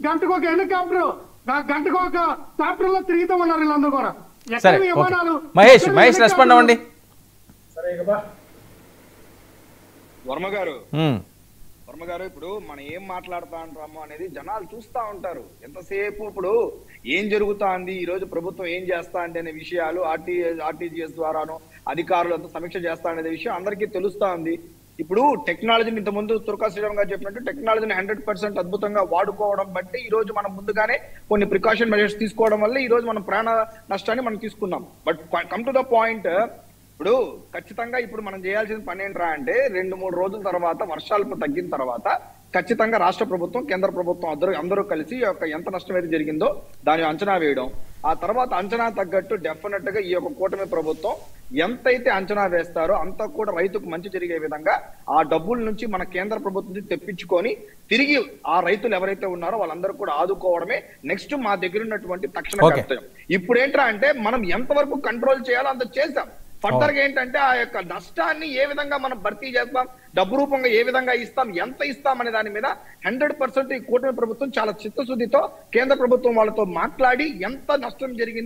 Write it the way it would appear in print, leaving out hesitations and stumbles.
గంటకు ఒక హెలికాప్టర్, గంటకు ఒక ట్రాక్టర్ లో తిరుగుతూ ఉన్నారు వీళ్ళందరూ కూడా. సరే, మహేష్ రెస్పాండ్ అవ్వండి. వర్మ గారు ఇప్పుడు మనం ఏం మాట్లాడుతా ఉంటాము అనేది జనాలు చూస్తా ఉంటారు. ఎంతసేపు ఇప్పుడు ఏం జరుగుతా ఉంది, ఈ రోజు ప్రభుత్వం ఏం చేస్తా అంటే అనే విషయాలు ఆర్టీజీఎస్ ద్వారాను అధికారులతో సమీక్ష చేస్తా అనే విషయం అందరికీ తెలుస్తా ఉంది. ఇప్పుడు టెక్నాలజీని ఇంతకుముందు తుర్కా శ్రీరామ్ గారు చెప్పినట్టు టెక్నాలజీని 100% అద్భుతంగా వాడుకోవడం బట్టి ఈ రోజు మనం ముందుగానే కొన్ని ప్రికాషన్ మెజర్స్ తీసుకోవడం వల్ల ఈ రోజు మనం ప్రాణ నష్టాన్ని మనం తీసుకున్నాం. But come to the point, ఇప్పుడు ఖచ్చితంగా ఇప్పుడు మనం చేయాల్సిన పని ఏంట్రా అంటే 2-3 రోజుల తర్వాత వర్షాలు తగ్గిన తర్వాత ఖచ్చితంగా రాష్ట్ర ప్రభుత్వం కేంద్ర ప్రభుత్వం అందరూ కలిసి ఎంత నష్టం అయితే జరిగిందో దాని అంచనా వేయడం, ఆ తర్వాత అంచనా తగ్గట్టు డెఫినెట్ గా ఈ యొక్క కూటమి ప్రభుత్వం ఎంతైతే అంచనా వేస్తారో అంత కూడా రైతుకు మంచి జరిగే విధంగా ఆ డబ్బుల నుంచి మన కేంద్ర ప్రభుత్వం తెప్పించుకొని తిరిగి ఆ రైతులు ఎవరైతే ఉన్నారో వాళ్ళందరూ కూడా ఆదుకోవడమే నెక్స్ట్ మా దగ్గర ఉన్నటువంటి తక్షణ కర్తవ్యం. ఇప్పుడు ఏంట్రా అంటే మనం ఎంతవరకు కంట్రోల్ చేయాలో అంత చేసాం. ఫర్దర్ గా ఏంటంటే ఆ యొక్క నష్టాన్ని ఏ విధంగా మనం భర్తీ చేస్తాం, డబ్బు రూపంగా ఏ విధంగా ఇస్తాం, ఎంత ఇస్తాం అనే దాని మీద 100% ఈ కూటమి ప్రభుత్వం చాలా చిత్తశుద్ధితో కేంద్ర ప్రభుత్వం వాళ్ళతో మాట్లాడి ఎంత నష్టం జరిగింది